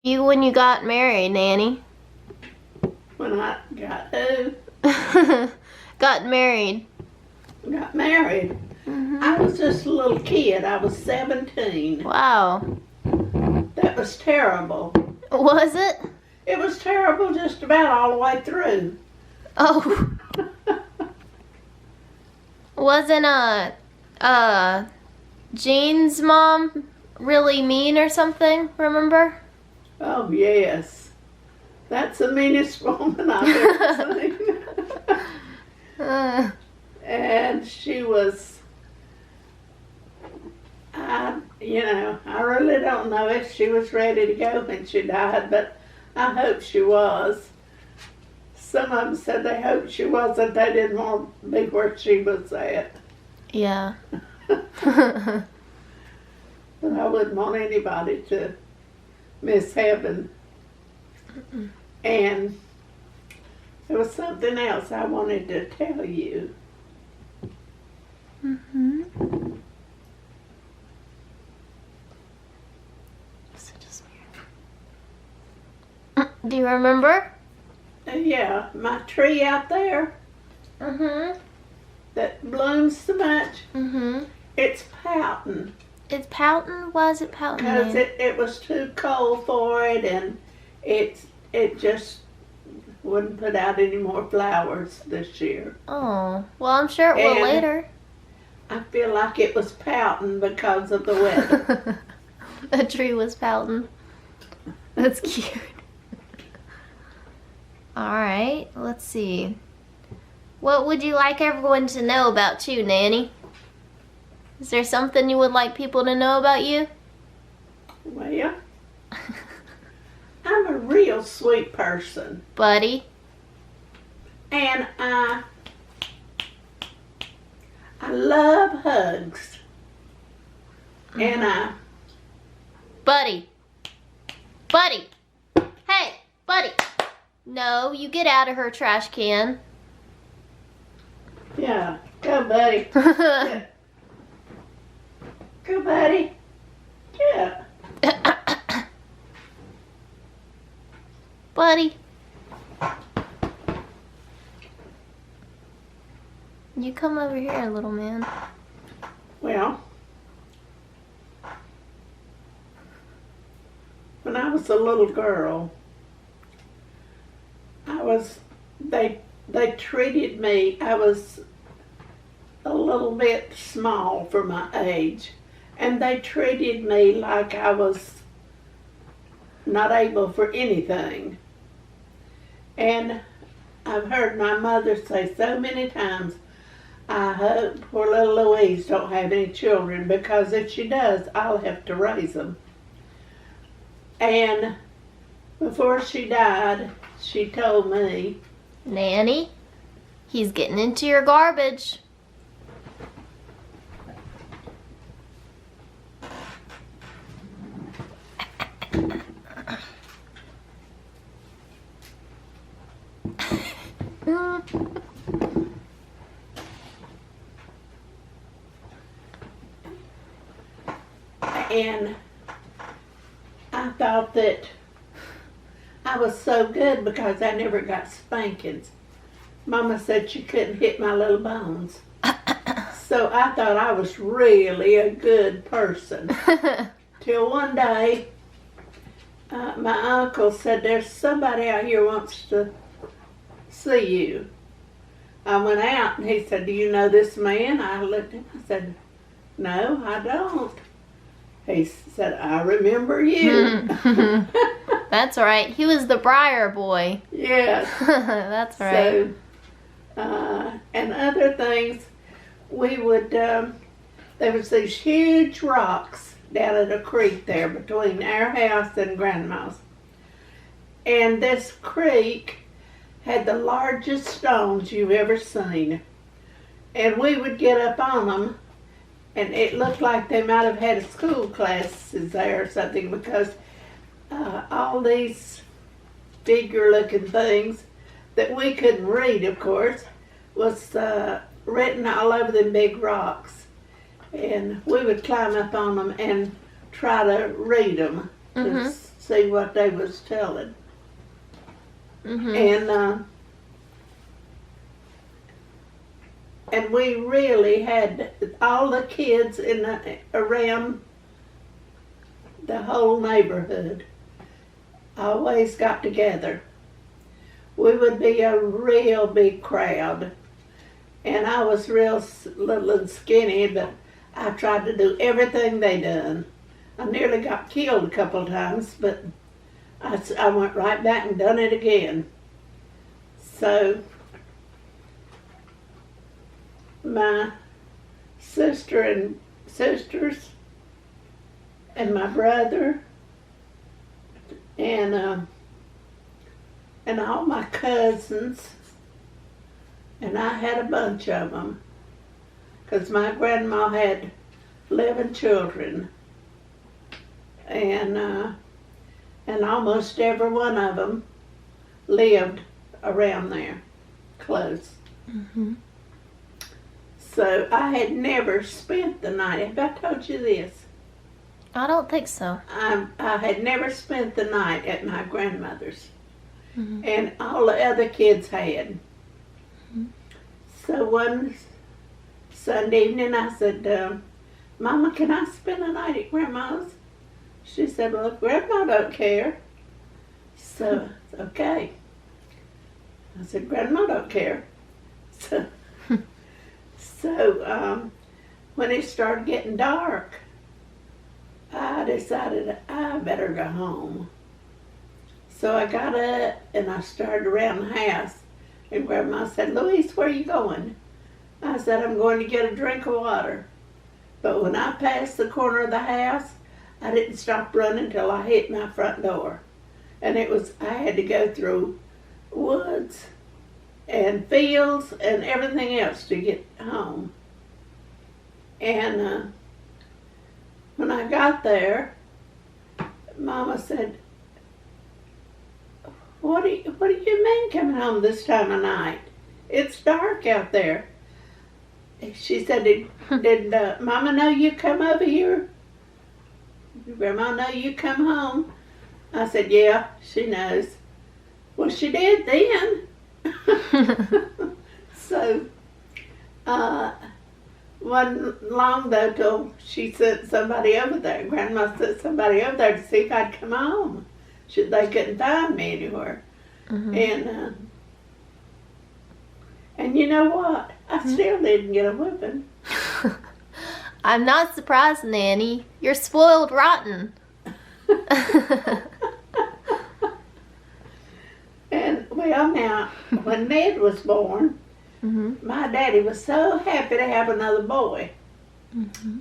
You when you got married, Nanny? When I got who? Got married. Got married. I was just a little kid. I was 17. Wow. That was terrible. Was it? It was terrible just about all the way through. Oh. Wasn't Jean's mom really mean or something, remember? Oh, yes. That's the meanest woman I've ever seen. And she was, I really don't know if she was ready to go when she died, but I hope she was. Some of them said they hoped she wasn't. They didn't want to be where she was at. Yeah. But I wouldn't want anybody to miss heaven. And there was something else I wanted to tell you. Do you remember? Yeah, my tree out there that blooms so much, it's pouting. It's pouting? Why is it pouting? Because it was too cold for it, and it just wouldn't put out any more flowers this year. Oh, well, I'm sure it will And later. I feel like it was pouting because of the weather. The tree was pouting. That's cute. Alright, let's see. What would you like everyone to know about you, Nanny? Is there something you would like people to know about you? Well, I'm a real sweet person. Buddy? And I love hugs. And Buddy! Buddy! Hey, buddy! No, you get out of her trash can. yeah, go buddy. Yeah. Go buddy. Yeah. Buddy. You come over here, little man. Well, when I was a little girl, they treated me, I was a little bit small for my age, and they treated me like I was not able for anything. And I've heard my mother say so many times, I hope poor little Louise don't have any children, because if she does, I'll have to raise them. And before she died, she told me, Nanny, he's getting into your garbage. and I thought that I was so good because I never got spankings. Mama said she couldn't hit my little bones. So I thought I was really a good person. Till one day, my uncle said, there's somebody out here wants to see you. I went out and he said, do you know this man? I looked at him, I said, no, I don't. He said, I remember you. That's right. He was the Brier Boy. Yes. That's right. So, and other things, we would, there was these huge rocks down at a creek there between our house and Grandma's. And this creek had the largest stones you've ever seen. And we would get up on them, and it looked like they might have had a school classes there or something, because all these figure-looking things that we couldn't read, of course, was written all over them big rocks. And we would climb up on them and try to read them to see what they was telling. Mhm. And we really had all the kids around the whole neighborhood always got together. We would be a real big crowd. And I was real little and skinny, but I tried to do everything they done. I nearly got killed a couple of times, but I went right back and done it again. So my sisters and my brother and all my cousins, and I had a bunch of them, because my grandma had 11 children, and almost every one of them lived around there, close. Mhm. So I had never spent the night. Have I told you this? I don't think so. I had never spent the night at my grandmother's, Mhm. and all the other kids had. So one Sunday evening I said, Mama, can I spend the night at Grandma's? She said, well, Grandma don't care. So, okay. I said, Grandma don't care. So when it started getting dark, I decided I better go home. So I got up and I started around the house. And Grandma said, Louise, where are you going? I said, I'm going to get a drink of water. But when I passed the corner of the house, I didn't stop running till I hit my front door. And I had to go through woods and fields and everything else to get home. And when I got there, Mama said, what do you mean coming home this time of night? It's dark out there. She said, did Mama know you come over here? Did Grandma know you come home? I said, yeah, she knows. Well, she did then. So, wasn't long though till she sent somebody over there. Grandma sent somebody over there to see if I'd come home. They couldn't find me anywhere. Mhm. And you know what? I still didn't get a whipping. I'm not surprised, Nanny. You're spoiled rotten. And well, now when Ned was born, Mhm. my daddy was so happy to have another boy, Mhm.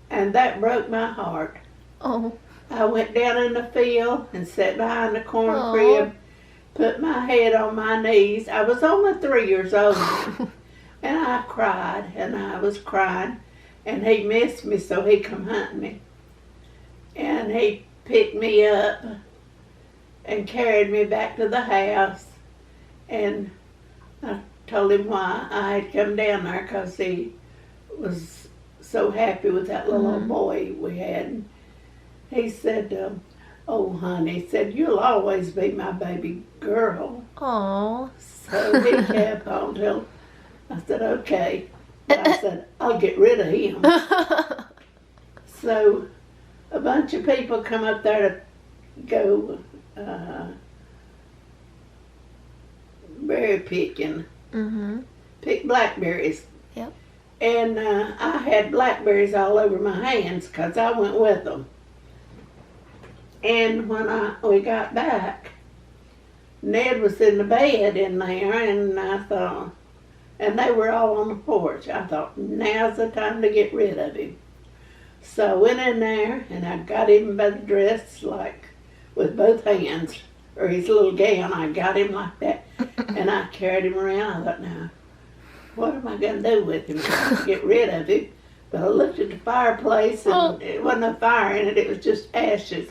and that broke my heart. Oh. I went down in the field and sat behind the corn Aw. crib, put my head on my knees. I was only 3 years old, and I cried, and I was crying, and he missed me, so he come hunting me. And he picked me up and carried me back to the house, and I told him why I had come down there, because he was so happy with that little old boy we had. He said, oh, honey, he said, you'll always be my baby girl. Oh. So he kept on till I said, okay. But I said, I'll get rid of him. So a bunch of people come up there to go berry picking, Mhm. pick blackberries. Yep. And I had blackberries all over my hands because I went with them. And when we got back, Ned was in the bed in there, and I thought, and they were all on the porch. I thought, now's the time to get rid of him. So I went in there, and I got him by the dress, like, with both hands, or his little gown. I got him like that, and I carried him around. I thought, now, what am I going to do with him? Get rid of him. But I looked at the fireplace, and it wasn't a fire in it. It was just ashes.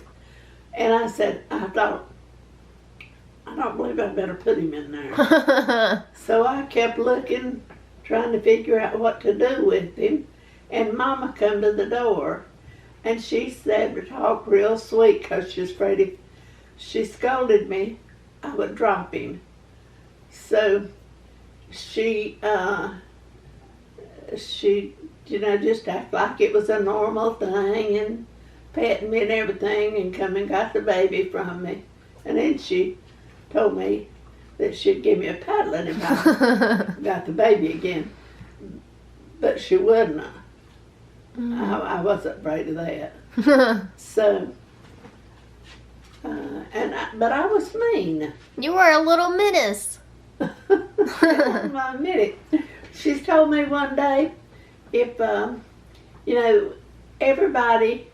And I said, I thought, I don't believe I better put him in there. So I kept looking, trying to figure out what to do with him. And Mama come to the door, and she said to talk real sweet because she was afraid she scolded me, I would drop him. So she just act like it was a normal thing and petting me and everything and come and got the baby from me. And then she told me that she'd give me a paddling if I got the baby again. But she wouldn't. I wasn't afraid of that. So, but I was mean. You were a little menace. I admit it. She's told me one day, if, everybody,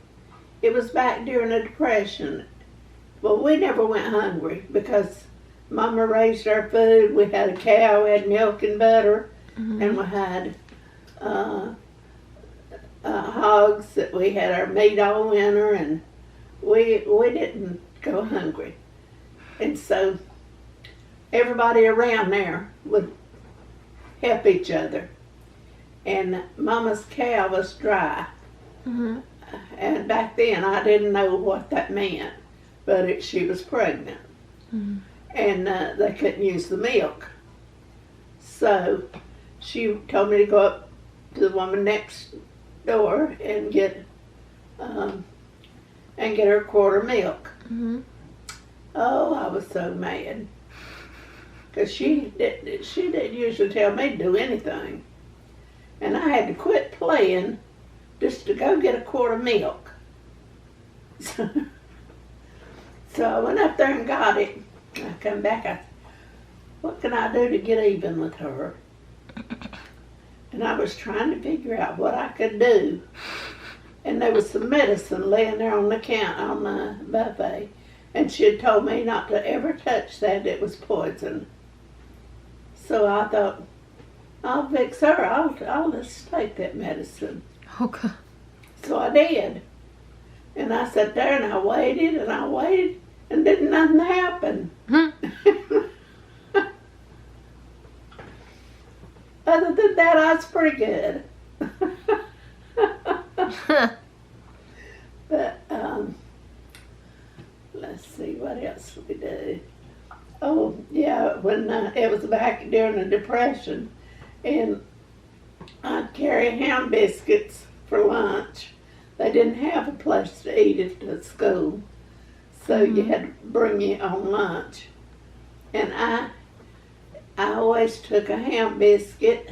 it was back during the Depression. Well, we never went hungry because Mama raised our food. We had a cow, we had milk and butter, and we had hogs that we had our meat all winter, and we didn't go hungry. And so everybody around there would help each other. And Mama's cow was dry. And back then I didn't know what that meant, but she was pregnant. And they couldn't use the milk. So she told me to go up to the woman next door and get her a quart of milk. Oh, I was so mad. Because she didn't usually tell me to do anything. And I had to quit playing just to go get a quart of milk. So I went up there and got it. I come back, I said, what can I do to get even with her? And I was trying to figure out what I could do. And there was some medicine laying there on the buffet. And she had told me not to ever touch that, it was poison. So I thought, I'll fix her, I'll just take that medicine. Okay. So I did. And I sat there and I waited and didn't nothing happen. Other than that, I was pretty good. But, let's see, what else did we do? Oh, yeah, when it was back during the Depression, and I'd carry ham biscuits for lunch. They didn't have a place to eat at school, so you had to bring your own lunch. And I always took a ham biscuit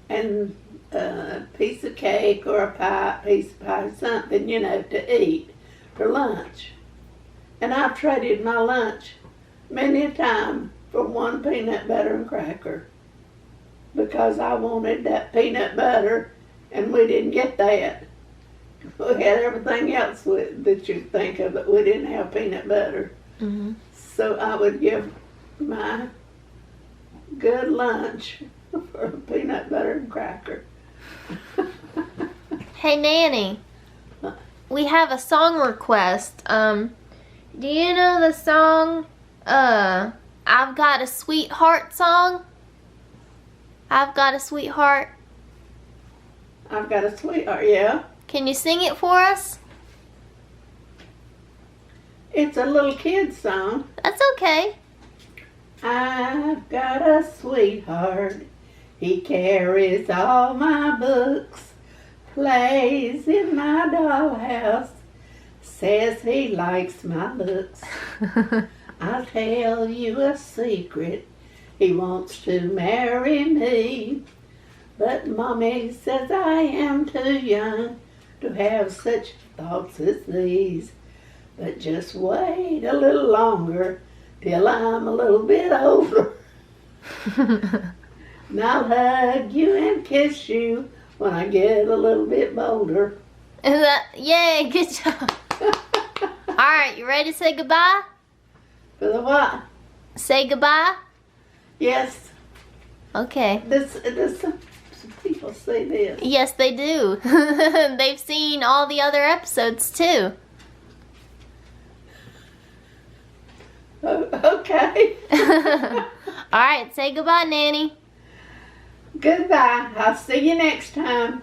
and a piece of cake or a piece of pie, something, to eat for lunch. And I've traded my lunch many a time for one peanut butter and cracker because I wanted that peanut butter and we didn't get that. We had everything else that you think of, but we didn't have peanut butter. So I would give my good lunch for a peanut butter and cracker. Hey, Nanny. We have a song request. Do you know the song, I've Got a Sweetheart song? I've Got a Sweetheart. I've got a sweetheart, yeah. Can you sing it for us? It's a little kid's song. That's okay. I've got a sweetheart. He carries all my books, plays in my dollhouse, says he likes my looks. I'll tell you a secret. He wants to marry me, but Mommy says I am too young to have such thoughts as these. But just wait a little longer till I'm a little bit older. And I'll hug you and kiss you when I get a little bit bolder. Yay, good job. Alright, you ready to say goodbye? For the what? Say goodbye? Yes. Okay. Does some people say this? Yes, they do. They've seen all the other episodes too. Okay. Alright, say goodbye, Nanny. Goodbye. I'll see you next time.